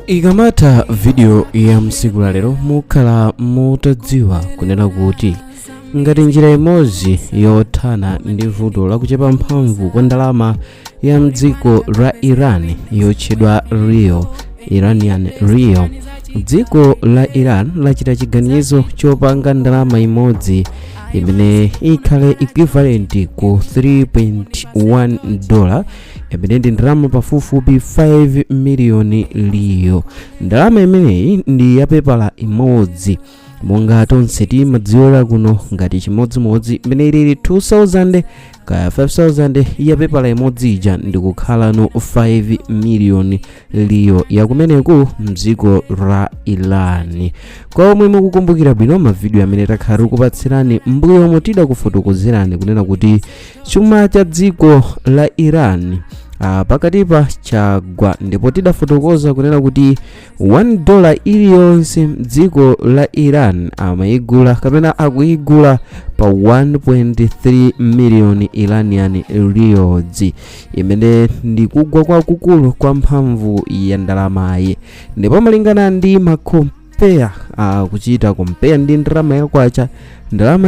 Ikamata video ya msiku la lero mukhala mutadziwa kunena kuti ngati njira imodzi yothana ndi vuto lakuchepa mphamvu kwa ndalama ya mdziko la Iran yotchedwa Iranian Rial. Dziko la Iran lachita chiganizo chopanga ndalama imodzi imene ikhale equivalent ku $3.1 imene ndi ndalama pafupifupi 5 miliyoni rial. Ndalama imeneyi ndi ya Pepala imodzi, monga tonse timadziwira kuno ngati chimodzimodzi imene ili 2000 kaya 5000 ya Pepala imodzi ija ndikukhala no 5 miliyoni rial yakumeneku mdziko la Iran. Kwa omwe mukukumbukira bwino mavideo amene takhala tikupatsirani mbuyo omwe tidakufotokozerani kunena kuti chuma cha dziko la Iran pakatipa chagwa, ndipo tidafotokoza kunena kuti $1 iliyonse mdziko la Iran amayigula kapena akuigula pa 1.3 miliyoni Iranian rials, imene ndi kugwa kwakukulu kwa mphamvu ya ndalamayi. Ndipo malingana ndi makompea kuchita compare ndi ndalama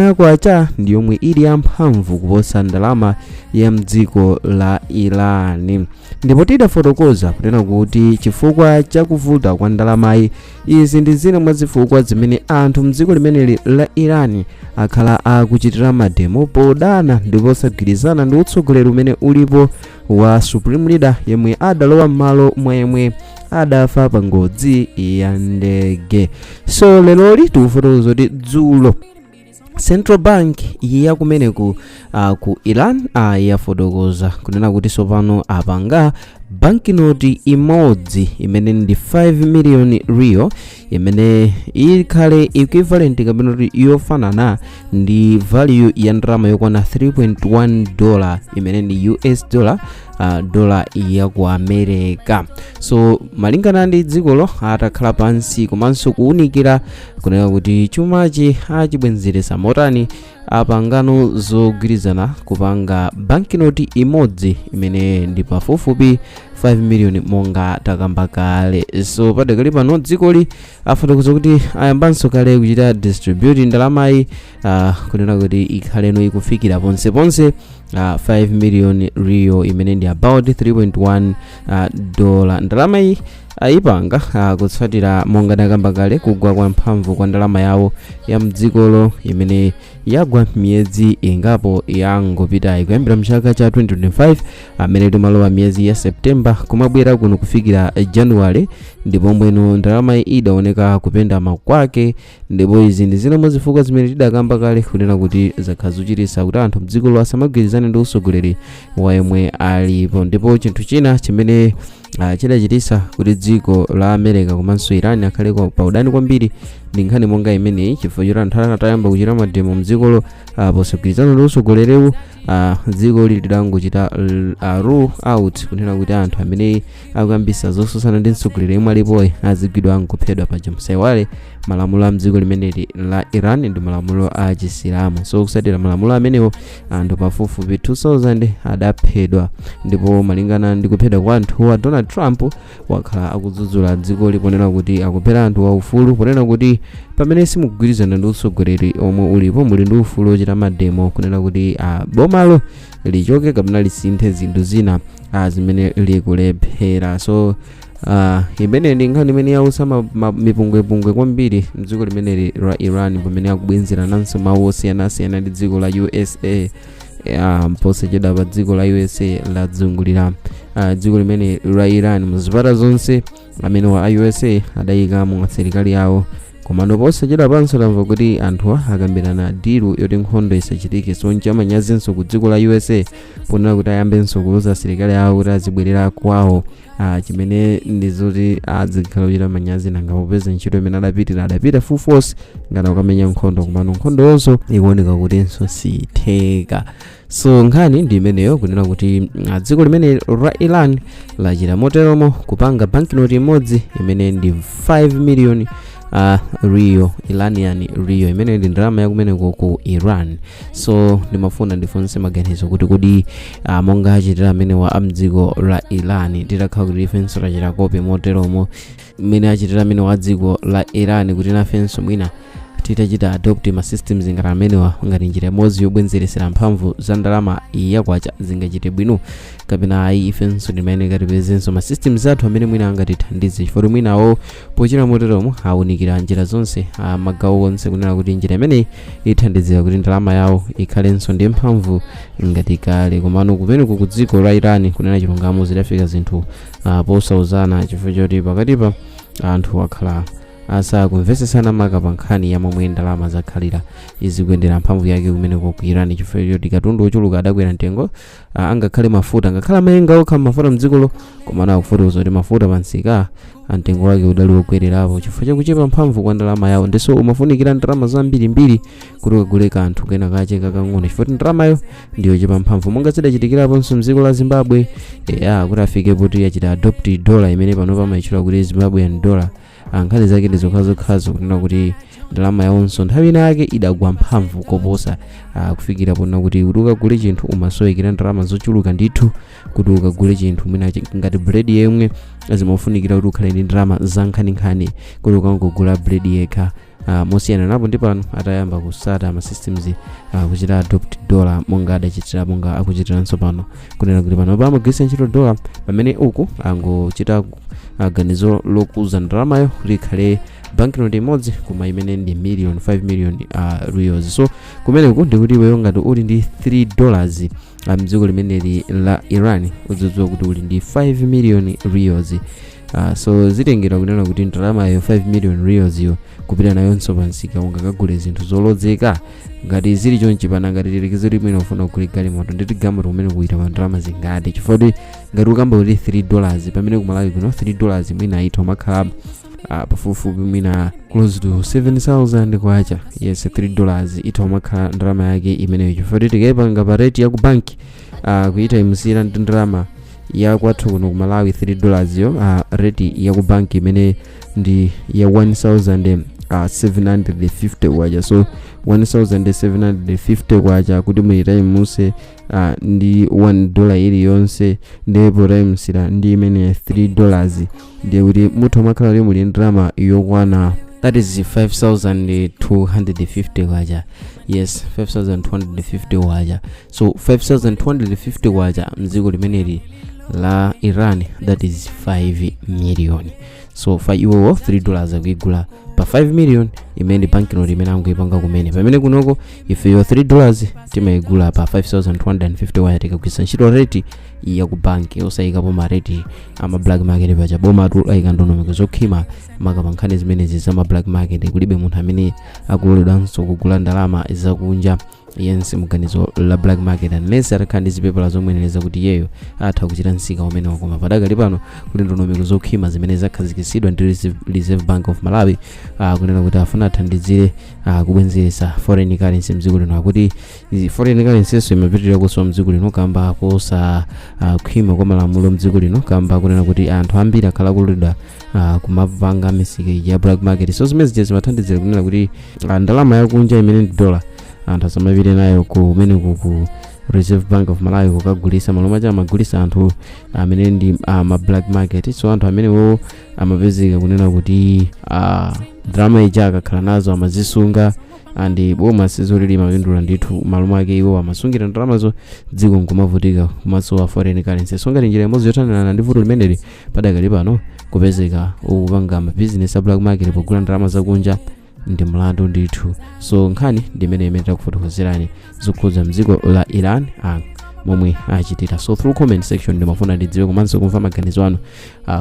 yakwacha ndi yomwe ili ya mphamvu kuposa ndalama ya mdziko la Iran. Ndipo tidafotokoza kunena kuti chifukwa chakuvuta kwa ndalamayi, izi ndi zina mwa zifukwa zimene anthu mdziko limeneli la Iran akhala akuchitira mademo podana ndipo sagwirizana ndi utsogoleri umene ulipo wa supreme leader yemwe adalowa m'malo mwa yemwe adafa pa ngozi ya ndege. So leloli tikufotokoza kuti dzulo Central Bank ya kumeneku ku Iran yafotokoza kunena kuti sopano apanga banknote imodzi imene ndi 5 miliyoni rial imene ikhale equivalent kapena kuti yofanana ndi value ya ndalama yokwana $3.1 imene ndi US dollar ya ku America. So malingana ndi dzikolo atakhala pansi komanso kuunikira kunena kuti chumachi achibwenzeresa motani apangano zogwirizana kupanga banknote imodzi imene ndi pafupifupi 5 miliyoni monga takamba kale. So padakali pano dzikoli afotokoza kuti ayambanso kale kuchita distribute ndalamayi kunena kuti ikhaleno ikufikira ponseponse 5 miliyoni rial imene ndi about $3.1. ndalamayi ayipanga kutsatira monga takamba kale kugwa kwa mphamvu kwa ndalama yawo ya mdzikolo imene yagwa miyezi ingapo yangopitayi kuyambira mchaka cha 2025 amene timalowa miyezi ya September kumabwera kuno kufikira January, ndipo mbweno ndalama idaoneka kupenda makwake. Ndipo izi ndi zina mwa zifukwa zimene tidakamba kale kunena kuti zakhazuchitisa kuti anthu mdzikolo asamagwirizane ndi usogoleri wa yemwe alipo. Ndipo chinthu china chimene chidachitisa kuti dziko la America komanso Iran akhale pa udani kwambiri ndi nkhani monga imeneyi, chifukwa choti anthu atayamba kuchita mademo mdzikolo posagwirizana ndi usogolerewu, dziko lidangochita rule out kunena kuti anthu amene akuyambisa zosusana ndi mtsogoleri yemwe alipoyi azigwidwa nkuphedwa paja. Musaiwale malamulo a mdziko limeneli la Iran ndi malamulo a chisilamu. So kusatira malamulo amenewo anthu pafupifupi 2000 adaphedwa. Ndipo malingana ndi kuphedwa kwa anthu wa Donald Trump wakhala akudzudzula dziko liponena kuti akuphera anthu waufulu, ponena kuti pamene simugwirizana ndi utsogoleri omwe ulipo muli ndi ufulu ochita mademo kunena kuti bomalo lichoke kapena lisinthe zinthu zina zimene likulephera. So imene ndi nkhani imene yausa mipungwepungwe kwambiri mdziko limeneli la Iran pamene akubwenzera nanso mawu osiyanasiyana ndi dziko la USA. Posachedwa pa dziko la USA ladzungulira dziko limene la Iran muzipata zonse amene wa USA adayikamo asilikali yawo. Komando posachedwa panso tamva kuti anthuwa akambirana dilu yoti nkhondo isachitike. So nchamanyazinso ku dziko la USA ponena kuti ayambenso kuuza asilikali awo kuti azibwerera kwawo, chimene ndi zoti azikhala kuchita manyazi nanga popeza ntchito imene adapita full force ngati ukamenya nkhondo, komano nkhondonso ikuoneka kutinso sitheka. So nkhani ndi imeneyo kunena kuti dziko limene la Iran lachita moteromo kupanga banknote imodzi imene ndi 5 miliyoni Rio, Iranian Rio, imene ndi ndalama yakumeneko ku Iran. So ndimafuna ndifunse maganizo kuti kodi monga achitira amene wa amdziko la Iran titakhala kuti ifenso tachita kopi moteromo mmene achitira amene wa dziko la Iran kuti nafenso mwina titachita adopt ma systems ngati amenewa ngati njira imodzi yobwenzeresera mphamvu za ndalama yakwacha zingachite bwino, kapena ayi ifenso timayeneka tipezenso ma systems athu amene mwina angatithandize chifukwa mwinawo pochita moteromo awunikira njira zonse magawo onse kunena kuti njira imene ithandizira kuti ndalama yawo ikhalenso ndi mphamvu ngati kale. Komano kumeneko ku dziko la Iran kunena chilungamo zidafika zinthu posauzana chifukwa choti pakatipa anthu akhala asakumvesesana maka pa nkhani ya momwe ndalama zakhalira izikuyendera mphamvu yake kumeneko ku Iran chifukwa choti katundu ochuluka adakwera mtengo, angakhale mafuta ngakhala mayenga okha mafuta mdzikolo, komano akufotokoza kuti mafuta pansika mtengo wake udali wokwererapo chifukwa chakuchepa mphamvu kwa ndalama yawo. Ndiso umafunikira ndalama zambirimbiri kuti ukagule kanthu kena kache kakang'ono chifukwa ndalamayo ndiyo chepa mphamvu monga zidachitikiraponso mdziko la Zimbabwe kuti afike poti yachita adopt dollar imene panopa amayitchula kuti Zimbabwean dollar. Nkhani zake ndizokhazo kunena kuti ndalama yawonso nthawi yake idagwa mphamvu koposa kufikira pona kuti ukagule chinthu umasoyekera ndalama zochuluka ndithu kuti ukagule chinthu mwina ngati bread yemwe zimafunikira kuti ukhale ndi ndalama za nkhani kuti ukangogula bread yekha. Mosiyana napo ndi pano atayamba kusata ma systems kuchita adopt dollar monga adachitira monga akuchitiranso pano kunena kuti pano amagwiritsa ntchito dollar pamene uku angochita ganizo lokuza ndalamayo likhale banknote imodzi koma imene ndi 5 million reals. So kumeneko ndikuti iweyo ngati uli ndi $3 mdziko limeneli la Iran udzidziwa kuti uli ndi 5 million reals. So zitengera kunena kuti ndalama yo 5 million reals yo kupita nayonso pansika ungakagule zinthu zolodzeka ngati zili chonchi pana ngati tilikizo limene ufuna kugula galimoto nditi galimoto kumene kuita pa ndalama zingati chifukwa ngati ukamba kuti $3 pamene kumalawi kuno $3 mwina ita umakhala pafupifupi mwina close to 7,000 kwacha. Yes, $3 ita umakhala ndalama yake imeneyo chifukwa tikayipanga pa rate ya ku banki kuita imusira ndi ndalama ya kwathu kuno kumalawi $3 yo rate ya ku banki imene ndi ya 1,750 kwacha. So 1,750 kwacha kuti muita imuse ndi $1 iliyonse ndipo taimsira ndi imene $3 ndiye kuti muthu amakhala ali muli ndalama yokwana that is 5,250 kwacha. Yes, 5,250 kwacha. So 5,250 kwacha mdziko limeneli la Iran that is 5 million. So fa iwo $3 akuigula pa 5 million imene banknote imene angoipanga kumene pamene kunoko ife yo $3 timaigula pa 5,250 kwacha tikagwisa ntchito rate ya ku banki osayikapo ma rate ama black market pacha boma tu ayika ndondomeko zokhima maka pa nkhani zimenezi za ma black market kulibe munthu amene akuloledwanso kugula ndalama zakunja yense muganizo la black market unless atakhala ndi zipepala zomweneleza kuti yeyo atha kuchita nsika umene wakoma. Padakali pano kuti ndondomeko zokhima zimene zakhazikisidwa ndi Reserve Bank of Malawi kunena kuti afuna athandizire kubwenzeresa foreign currency mdziko lino akuti foreign currency so imapitirira kuswa mdziko lino kamba kosa khima kwa malamulo mdziko lino kamba kunena kuti anthu ambiri akhala kulida kumapanga misika ya black market. So zimene zimathandizira kunena kuti ndalama yakunja imene ndi dollar anthu asamapite nayo kumene ku Reserve Bank of Malawi kukagulisa malo macha amagulisa anthu amene ndi ma black market. So anthu amene wo amapezeka kunena kuti ndalama ija akakhala nazo amazisunga andi boma sizolili mapindula ndithu malo mwake iwo amasungira ndalamazo dziko nkumavutika kumaso a foreign currency. So ngati njira imodzi yotanana ndi vuto limeneli padakali pano kupezeka ukupanga ma business a black market pogula ndalama zakunja ndi mlandu ndithu. So nkhani ndimene takufotokozerani zokhuza mdziko la Iran momwe achitira. So through comment section ndimafuna ndidziwe komanso kumva maganizo anu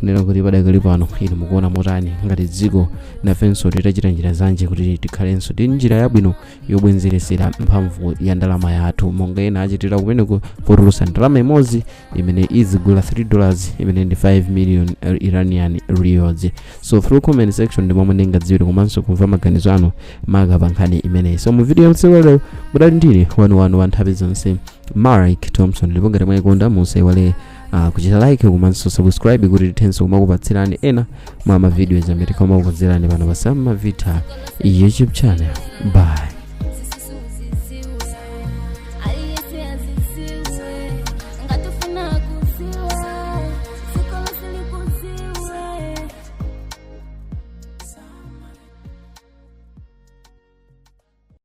kunena kuti padakali pano ili mukuona motani ngati dziko nafenso titachita njira zanje kuti tikhalenso ndi njira yabwino yobwenzeresera mphamvu ya ndalama yathu monga ena achitira kumeneko potulusa ndalama imodzi imene izigula $3 imene ndi 5 million Iranian reals. So through comment section ndimomwe ndingadziwire komanso kumva maganizo anu maka pa nkhani imeneyi. So mu video yamsewero mudali ndine 111 nthawi zonse Mark Thompson. Ndipo ngati mwayikonda musaiwale kuchita like komanso subscribe kuti tithenso kumakupatsirani ena mwa ma videos amene timakukonzerani pano pa Sam Mavita YouTube channel. Bye.